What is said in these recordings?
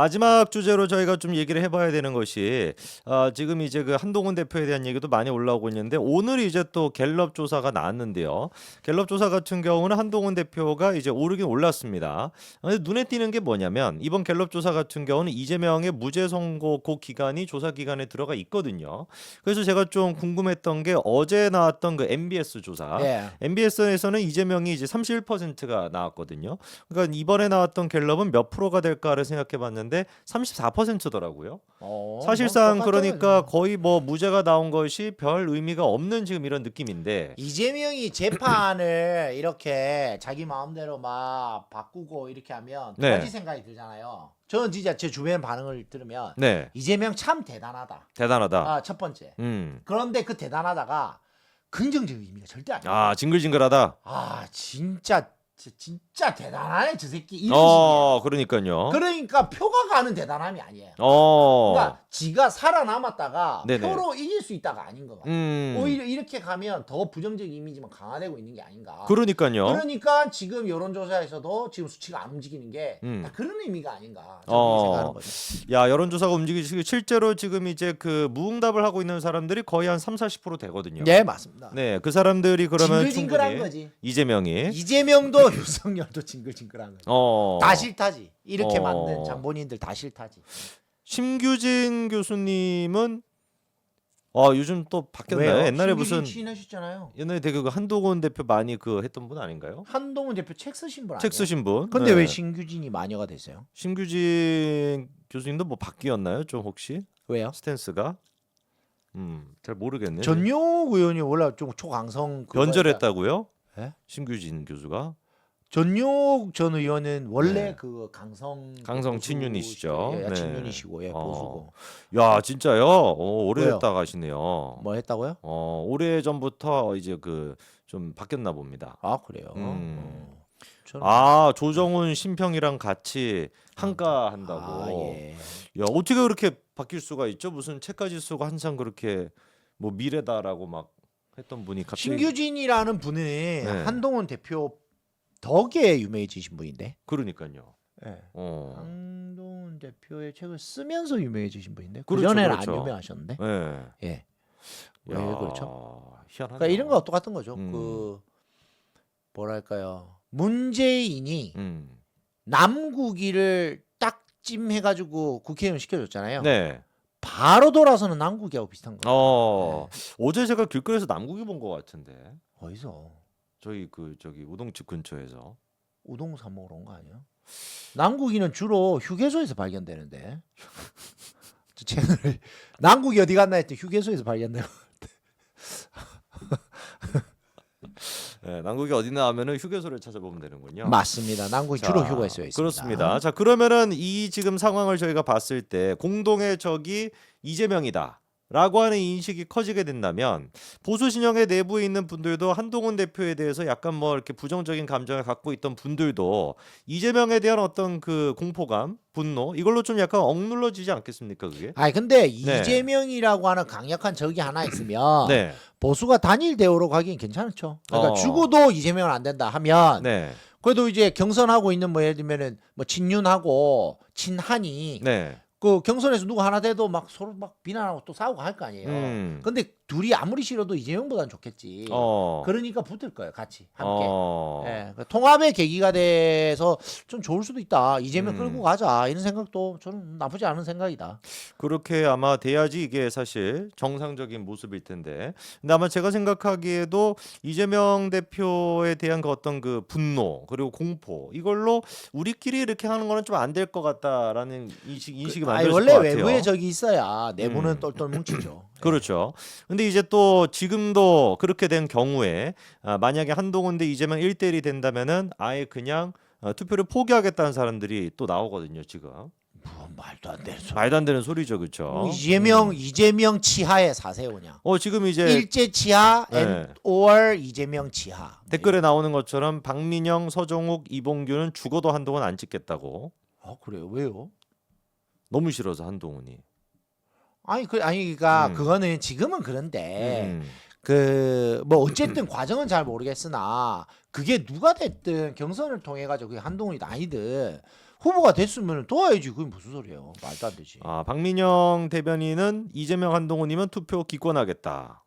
마지막 주제로 저희가 좀 얘기를 해봐야 되는 것이 지금 이제 그 한동훈 대표에 대한 얘기도 많이 올라오고 있는데 오늘 이제 또 갤럽 조사가 나왔는데요. 갤럽 조사 같은 경우는 한동훈 대표가 이제 오르긴 올랐습니다. 근데 눈에 띄는 게 뭐냐면 이번 갤럽 조사 같은 경우는 이재명의 무죄 선고 기간이 조사 기간에 들어가 있거든요. 그래서 제가 좀 궁금했던 게 어제 나왔던 그 MBS 조사. 예. MBS에서는 이재명이 이제 31%가 나왔거든요. 그러니까 이번에 나왔던 갤럽은 몇 프로가 될까를 생각해봤는데 34%더라고요. 사실상 뭐 그러니까 거의 뭐 무죄가 나온 것이 별 의미가 없는 지금 이런 느낌인데. 이재명이 재판을 이렇게 자기 마음대로 막 바꾸고 이렇게 하면 두 네. 가지 생각이 들잖아요. 저는 진짜 제 주변 반응을 들으면 네, 이재명 참 대단하다. 대단하다. 첫 번째. 음, 그런데 그 대단하다가 긍정적인 의미가 절대 아니야. 징글징글하다. 진짜 대단하네 저 새끼 이런 식이야. 그러니까요. 그러니까 표가 가는 대단함이 아니에요. 어, 그러니까 지가 살아남았다가 네네. 표로 이길 수 있다가 아닌 것 같아. 오히려 이렇게 가면 더 부정적 이미지만 강화되고 있는 게 아닌가. 그러니까요. 그러니까 지금 여론조사에서도 지금 수치가 안 움직이는 게 다 그런 의미가 아닌가. 저는 그렇게 생각하는 거죠. 야, 여론조사가 움직이시고 실제로 지금 이제 그 무응답을 하고 있는 사람들이 거의 한 30-40% 되거든요. 네, 맞습니다. 네, 그 사람들이 그러면 징글징글한 충분히 거지. 이재명이 이재명도 윤석열도 징글징글한 거지. 다 싫다지. 이렇게 어. 만든 장본인들 다 싫다지. 심규진 교수님은 요즘 또 바뀌었나요? 왜요? 옛날에 신규진 무슨 취임하셨잖아요. 옛날에 되게 그 한동훈 대표 많이 그 했던 분 아닌가요? 한동훈 대표 책 쓰신 분 아니에요? 책 쓰신 분. 근데 네. 왜 신규진이 마녀가 됐어요? 심규진 교수님도 뭐 바뀌었나요? 좀 혹시 왜요? 스탠스가? 잘 모르겠네요. 전용 의원이 원래 좀 초강성 그거였다. 변절했다고요? 예? 심규진 교수가? 전용 전 의원은 원래 네. 그 강성 강성 친윤이시죠. 예, 네. 친윤이시고 예, 보수고. 야, 진짜요? 오래됐다 왜요? 가시네요. 뭐 했다고요? 오래 전부터 이제 그 좀 바뀌었나 봅니다. 아 그래요. 저는 조정훈 심평이랑 같이 한가 한다고. 예. 야, 어떻게 그렇게 바뀔 수가 있죠? 무슨 책까지 쓰고 항상 그렇게 뭐 미래다라고 막 했던 분이 갑자기. 신규진이라는 분은 네. 한동훈 대표 덕에 유명해지신 분인데. 그러니까요. 예. 어. 한동훈 대표의 책을 쓰면서 유명해지신 분인데. 그 그렇죠, 전에는 그렇죠. 안 유명하셨는데. 네. 예. 왜 야, 그렇죠? 희한하다. 그러니까 이런 거 똑같은 거죠. 음. 그 뭐랄까요? 문재인이 음. 남국이를 딱 찜해가지고 국회의원 시켜줬잖아요. 네. 바로 돌아서는 남국이하고 비슷한 거예요. 어제 제가 길거리에서 남국이 본 것 같은데. 어디서? 저기 우동집 근처에서. 우동 사 먹으러 온 거 아니야? 남국이는 주로 휴게소에서 발견되는데. 저 채널 남국이 어디 갔나 했더니 휴게소에서 발견되고. 네, 남국이 어디나 하면은 휴게소를 찾아보면 되는군요. 맞습니다. 남국이 주로 자, 휴게소에 있습니다. 그렇습니다. 자, 그러면은 이 지금 상황을 저희가 봤을 때 공동의 적이 이재명이다. 라고 하는 인식이 커지게 된다면 보수 진영의 내부에 있는 분들도 한동훈 대표에 대해서 약간 뭐 이렇게 부정적인 감정을 갖고 있던 분들도 이재명에 대한 어떤 그 공포감, 분노 이걸로 좀 약간 억눌러지지 않겠습니까, 그게? 아니 근데 네. 이재명이라고 하는 강력한 적이 하나 있으면 네. 보수가 단일 대우로 가기엔 괜찮죠. 그러니까 어. 죽어도 이재명은 안 된다 하면 네. 그래도 이제 경선하고 있는 뭐 예를 들면은 뭐 친윤하고 친한이 네. 그 경선에서 누구 하나 돼도 막 서로 막 비난하고 또 싸우고 할 거 아니에요. 근데 둘이 아무리 싫어도 이재명보다는 좋겠지. 그러니까 붙을 거예요, 같이 함께. 예, 그 통합의 계기가 돼서 좀 좋을 수도 있다. 이재명 끌고 가자 이런 생각도 저는 나쁘지 않은 생각이다. 그렇게 아마 돼야지 이게 사실 정상적인 모습일 텐데. 근데 아마 제가 생각하기에도 이재명 대표에 대한 그 어떤 그 분노 그리고 공포 이걸로 우리끼리 이렇게 하는 거는 좀 안 될 것 같다라는 인식이 만들어질 원래 것 같아요. 외부에 적이 있어야 내부는 똘똘 뭉치죠. 그렇죠. 근데 이제 또 지금도 그렇게 된 경우에 만약에 한동훈 대 이재명 1대1이 된다면은 아예 그냥 투표를 포기하겠다는 사람들이 또 나오거든요, 지금. 뭐 말도 안 되는 소리. 말도 안 되는 소리죠, 그렇죠? 이재명 치하에 사세요 그냥. 지금 이제 일제 치하 네. and or 이재명 치하. 댓글에 나오는 것처럼 박민영, 서정욱, 이봉규는 죽어도 한동훈 안 찍겠다고. 그래요? 왜요? 너무 싫어서 한동훈이. 그러니까 그거는 지금은 그런데 그 뭐 어쨌든 과정은 잘 모르겠으나 그게 누가 됐든 경선을 통해 가지고 그게 한동훈이다 아니든 후보가 됐으면 도와야지. 그게 무슨 소리예요? 말도 안 되지. 아, 박민영 대변인은 이재명 한동훈이면 투표 기권하겠다.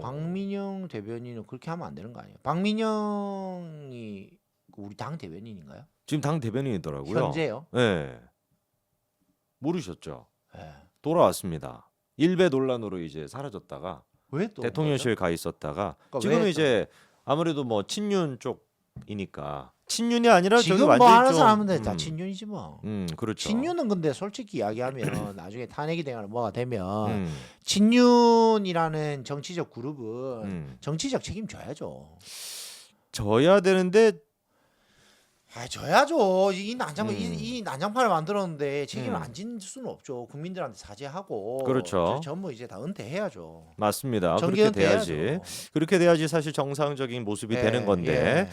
박민영 대변인은 그렇게 하면 안 되는 거 아니에요? 박민영이 우리 당 대변인인가요? 지금 당 대변인이더라고요. 현재요? 네. 모르셨죠? 네. 돌아왔습니다. 일베 논란으로 이제 사라졌다가 왜 또? 대통령실 가 있었다가 그러니까 지금은 왜 이제 아무래도 뭐 친윤 쪽이니까 친윤이 아니라 저기 지금 뭐 완전히 하는 좀 사람은 다 친윤이지 뭐. 그렇죠. 친윤은 근데 솔직히 이야기하면 나중에 탄핵이 되거나 뭐가 되면 음, 친윤이라는 정치적 그룹은 음. 정치적 책임 져야죠. 져야 되는데 아, 져야죠. 이 난장 음. 이 난장판을 만들었는데 책임을 음. 안 질 수는 없죠. 국민들한테 사죄하고. 그렇죠. 전부 이제 다 은퇴해야죠. 맞습니다. 정계 그렇게 돼야지. 은퇴해야죠. 그렇게 돼야지 사실 정상적인 모습이 예, 되는 건데 예.